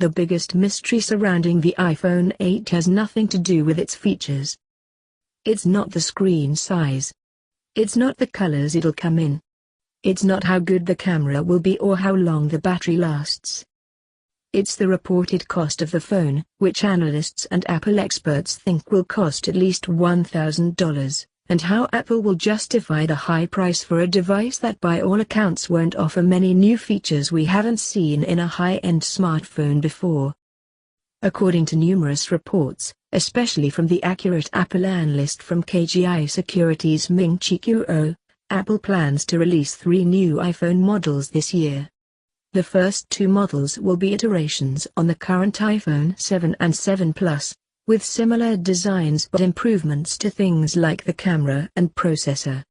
The biggest mystery surrounding the iPhone 8 has nothing to do with its features. It's not the screen size. It's not the colors it'll come in. It's not how good the camera will be or how long the battery lasts. It's the reported cost of the phone, which analysts and Apple experts think will cost at least $1,000, and how Apple will justify the high price for a device that by all accounts won't offer many new features we haven't seen in a high-end smartphone before. According to numerous reports, especially from the accurate Apple analyst from KGI Securities Ming Chi Kuo, Apple plans to release 3 new iPhone models this year. The first 2 models will be iterations on the current iPhone 7 and 7 Plus, with similar designs but improvements to things like the camera and processor.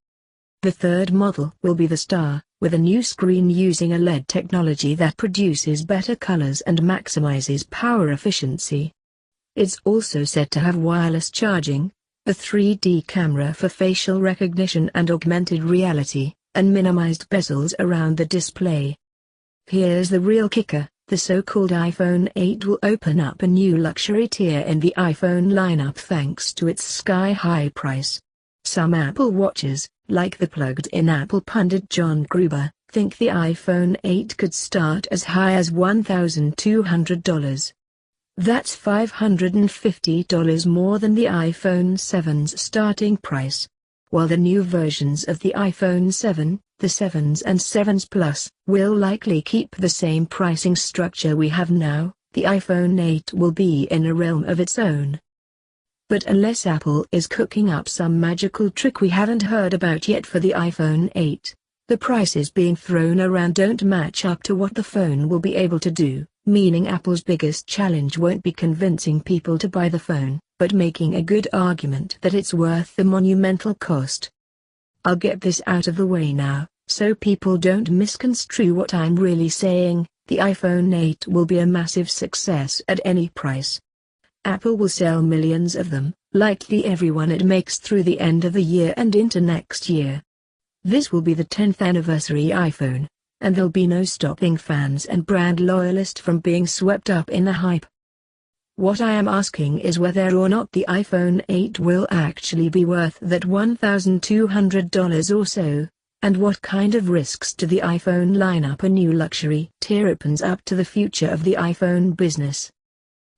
The third model will be the Star, with a new screen using OLED technology that produces better colors and maximizes power efficiency. It's also said to have wireless charging, a 3D camera for facial recognition and augmented reality, and minimized bezels around the display. Here's the real kicker. The so-called iPhone 8 will open up a new luxury tier in the iPhone lineup thanks to its sky-high price. Some Apple watchers, like the plugged-in Apple pundit John Gruber, think the iPhone 8 could start as high as $1,200. That's $550 more than the iPhone 7's starting price. While the new versions of the iPhone 7, the 7s and 7s Plus, will likely keep the same pricing structure we have now, the iPhone 8 will be in a realm of its own. But unless Apple is cooking up some magical trick we haven't heard about yet for the iPhone 8, the prices being thrown around don't match up to what the phone will be able to do, meaning Apple's biggest challenge won't be convincing people to buy the phone, but making a good argument that it's worth the monumental cost. I'll get this out of the way now, so people don't misconstrue what I'm really saying. The iPhone 8 will be a massive success at any price. Apple will sell millions of them, likely every one it makes through the end of the year and into next year. This will be the 10th anniversary iPhone, and there'll be no stopping fans and brand loyalists from being swept up in the hype. What I am asking is whether or not the iPhone 8 will actually be worth that $1,200 or so, and what kind of risks to the iPhone lineup a new luxury tier opens up to the future of the iPhone business.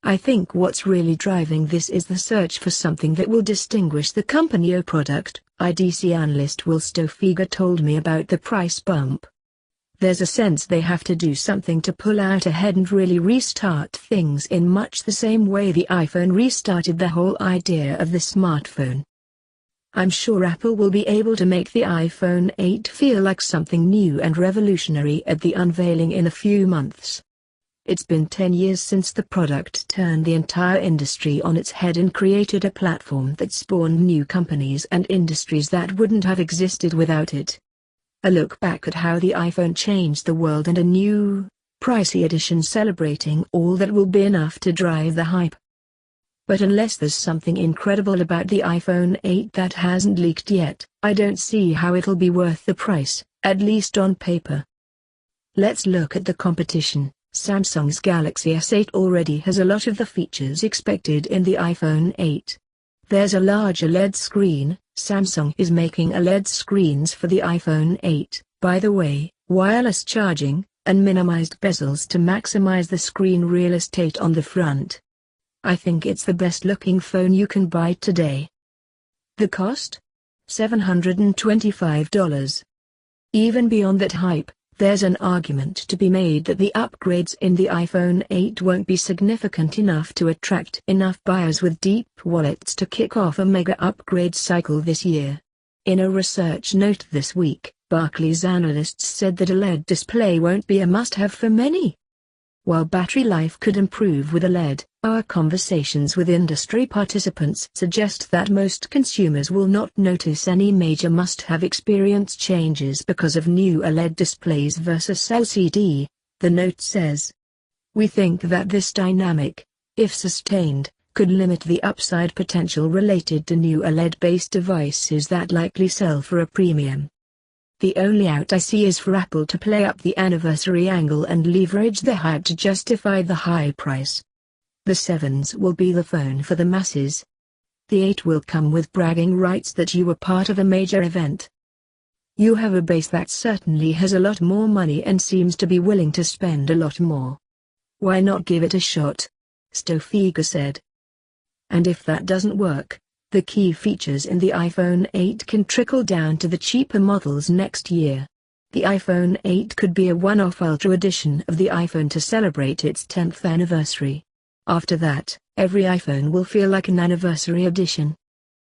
I think what's really driving this is the search for something that will distinguish the company or product. IDC analyst Will Stofiger told me about the price bump. There's a sense they have to do something to pull out ahead and really restart things in much the same way the iPhone restarted the whole idea of the smartphone. I'm sure Apple will be able to make the iPhone 8 feel like something new and revolutionary at the unveiling in a few months. It's been 10 years since the product turned the entire industry on its head and created a platform that spawned new companies and industries that wouldn't have existed without it. A look back at how the iPhone changed the world and a new, pricey edition celebrating all that will be enough to drive the hype. But unless there's something incredible about the iPhone 8 that hasn't leaked yet, I don't see how it'll be worth the price, at least on paper. Let's look at the competition. Samsung's Galaxy S8 already has a lot of the features expected in the iPhone 8. There's a larger OLED screen. Samsung is making OLED screens for the iPhone 8, by the way, wireless charging, and minimized bezels to maximize the screen real estate on the front. I think it's the best looking phone you can buy today. The cost? $725. Even beyond that hype, there's an argument to be made that the upgrades in the iPhone 8 won't be significant enough to attract enough buyers with deep wallets to kick off a mega upgrade cycle this year. In a research note this week, Barclays analysts said that a OLED display won't be a must-have for many. While battery life could improve with OLED, our conversations with industry participants suggest that most consumers will not notice any major must-have experience changes because of new OLED displays versus LCD, the note says. We think that this dynamic, if sustained, could limit the upside potential related to new OLED-based devices that likely sell for a premium. The only out I see is for Apple to play up the anniversary angle and leverage the hype to justify the high price. The 7s will be the phone for the masses. The 8 will come with bragging rights that you were part of a major event. You have a base that certainly has a lot more money and seems to be willing to spend a lot more. Why not give it a shot? Stofiga said. And if that doesn't work, the key features in the iPhone 8 can trickle down to the cheaper models next year. The iPhone 8 could be a one-off Ultra edition of the iPhone to celebrate its 10th anniversary. After that, every iPhone will feel like an anniversary edition.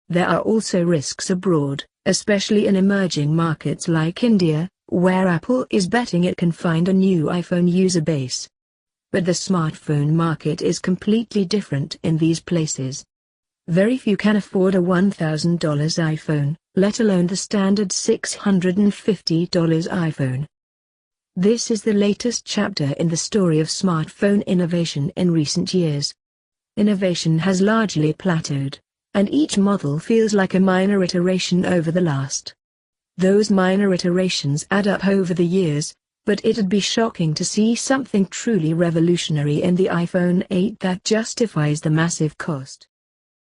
There are also risks abroad, especially in emerging markets like India, where Apple is betting it can find a new iPhone user base. But the smartphone market is completely different in these places. Very few can afford a $1,000 iPhone, let alone the standard $650 iPhone. This is the latest chapter in the story of smartphone innovation in recent years. Innovation has largely plateaued, and each model feels like a minor iteration over the last. Those minor iterations add up over the years, but it'd be shocking to see something truly revolutionary in the iPhone 8 that justifies the massive cost.